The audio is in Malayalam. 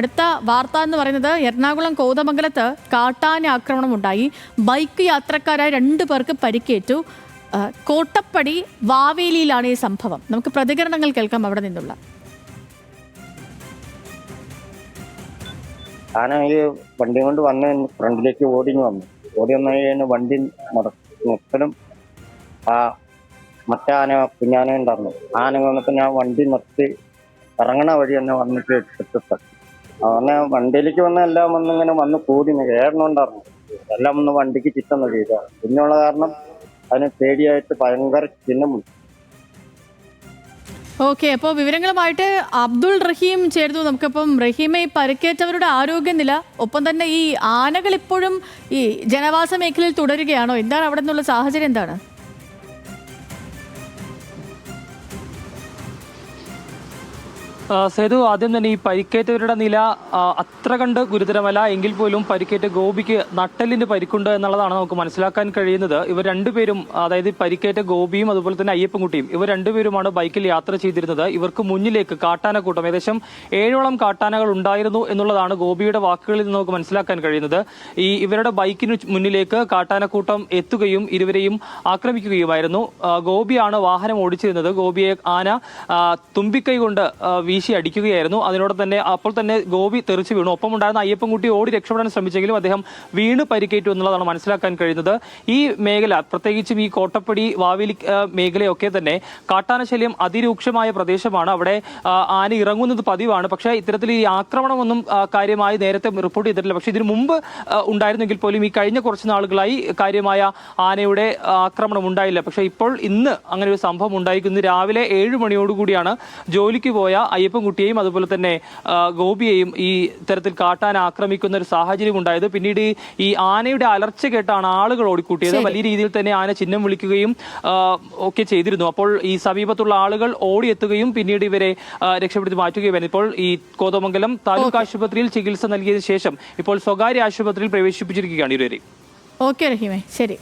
അടുത്ത വാർത്ത എന്ന് പറയുന്നത് എറണാകുളം കോതമംഗലത്ത് കാട്ടാന ആക്രമണം ഉണ്ടായി. ബൈക്ക് യാത്രക്കാരായ 2 പേർക്ക് പരിക്കേറ്റു. കോട്ടപ്പടി വാവേലിയിലാണ് ഈ സംഭവം. നമുക്ക് പ്രതികരണങ്ങൾ കേൾക്കാം അവിടെ നിന്നുള്ള. ആന ഈ വണ്ടി കൊണ്ട് വന്ന് ഫ്രണ്ടിലേക്ക് ഓടി വന്നു വണ്ടി നിർത്തലും ആ മറ്റേ ആന കുഞ്ഞാന ഉണ്ടായിരുന്നു. ആന വന്നിട്ട് ഞാൻ വണ്ടി നിർത്തി ഇറങ്ങണ വഴി തന്നെ വന്നിട്ട് എടുത്തിട്ട് അങ്ങനെ വണ്ടിയിലേക്ക് വന്ന എല്ലാം വന്നിങ്ങനെ വന്ന് കൂടി കയറണുണ്ടായിരുന്നു. എല്ലാം ഒന്ന് വണ്ടിക്ക് ചിത്രം ചെയ്ത പിന്നെയുള്ള കാരണം അതിന് പേടിയായിട്ട് ഭയങ്കര ചിഹ്നം. ഓക്കെ, അപ്പോൾ വിവരങ്ങളുമായിട്ട് അബ്ദുൾ റഹീം ചേർന്നു. നമുക്കിപ്പം റഹീമെ, പരിക്കേറ്റവരുടെ ആരോഗ്യനില, ഒപ്പം തന്നെ ഈ ആനകൾ ഇപ്പോഴും ഈ ജനവാസ മേഖലയിൽ തുടരുകയാണോ? എന്താണ് അവിടെ നിന്നുള്ള സാഹചര്യം? എന്താണ്? സേതു, ആദ്യം തന്നെ ഈ പരിക്കേറ്റവരുടെ നില അത്ര കണ്ട് ഗുരുതരമല്ല എങ്കിൽ പോലും പരിക്കേറ്റ ഗോപിക്ക് നട്ടെല്ലിന് പരിക്കുണ്ട് എന്നുള്ളതാണ് നമുക്ക് മനസ്സിലാക്കാൻ കഴിയുന്നത്. ഇവർ രണ്ടുപേരും, അതായത് പരിക്കേറ്റ ഗോപിയും അതുപോലെ തന്നെ അയ്യപ്പൻകുട്ടിയും, ഇവർ രണ്ടുപേരുമാണ് ബൈക്കിൽ യാത്ര ചെയ്തിരുന്നത്. ഇവർക്ക് മുന്നിലേക്ക് കാട്ടാനക്കൂട്ടം, ഏകദേശം 7ഓളം കാട്ടാനകൾ ഉണ്ടായിരുന്നു എന്നുള്ളതാണ് ഗോപിയുടെ വാക്കുകളിൽ നിന്ന് നമുക്ക് മനസ്സിലാക്കാൻ കഴിയുന്നത്. ഇവരുടെ ബൈക്കിന് മുന്നിലേക്ക് കാട്ടാനക്കൂട്ടം എത്തുകയും ഇരുവരെയും ആക്രമിക്കുകയുമായിരുന്നു. ഗോപിയാണ് വാഹനം ഓടിച്ചിരുന്നത്. ഗോപിയെ ആന തുമ്പിക്കൈ കൊണ്ട് വീശി അടിക്കുകയായിരുന്നു. അതിനോട് തന്നെ അപ്പോൾ തന്നെ ഗോപി തെറിച്ചു വീണു. ഒപ്പം ഉണ്ടായിരുന്ന അയ്യപ്പൻകുട്ടി ഓടി രക്ഷപ്പെടാൻ ശ്രമിച്ചെങ്കിലും അദ്ദേഹം വീണ് പരിക്കേറ്റു എന്നുള്ളതാണ് മനസ്സിലാക്കാൻ കഴിയുന്നത്. ഈ മേഖല, പ്രത്യേകിച്ചും ഈ കോട്ടപ്പടി വാവേലി മേഖലയൊക്കെ തന്നെ കാട്ടാനശല്യം അതിരൂക്ഷമായ പ്രദേശമാണ്. അവിടെ ആന ഇറങ്ങുന്നത് പതിവാണ്. പക്ഷേ ഇത്തരത്തിൽ ഈ ആക്രമണമൊന്നും കാര്യമായി നേരത്തെ റിപ്പോർട്ട് ചെയ്തിട്ടില്ല. പക്ഷേ ഇതിനു മുമ്പ് ഉണ്ടായിരുന്നെങ്കിൽ പോലും ഈ കഴിഞ്ഞ കുറച്ച് നാളുകളായി കാര്യമായ ആനയുടെ ആക്രമണം ഉണ്ടായില്ല. പക്ഷേ ഇന്ന് അങ്ങനെ ഒരു സംഭവം ഉണ്ടായിരിക്കുന്നു. രാവിലെ 7 മണിയോടുകൂടിയാണ് ജോലിക്ക് പോയ അയ്യപ്പൻകുട്ടിയെയും അതുപോലെ തന്നെ ഗോപിയെയും ഈ തരത്തിൽ കാട്ടാന ആക്രമിക്കുന്ന ഒരു സാഹചര്യം ഉണ്ടായത്. പിന്നീട് ഈ ആനയുടെ അലർച്ച കേട്ടാണ് ആളുകൾ ഓടിക്കൂട്ടിയത്. വലിയ രീതിയിൽ തന്നെ ആന ചിഹ്നം വിളിക്കുകയും ഒക്കെ ചെയ്തിരുന്നു. അപ്പോൾ ഈ സമീപത്തുള്ള ആളുകൾ ഓടിയെത്തുകയും പിന്നീട് ഇവരെ രക്ഷപ്പെടുത്തി മാറ്റുകയുമായിരുന്നു. ഇപ്പോൾ ഈ കോതമംഗലം താലൂക്ക് ആശുപത്രിയിൽ ചികിത്സ നൽകിയതിനു ശേഷം ഇപ്പോൾ സ്വകാര്യ ആശുപത്രിയിൽ പ്രവേശിപ്പിച്ചിരിക്കുകയാണ് ഇരുവരെയും. ഓക്കെ റഹീമേ, ശരി.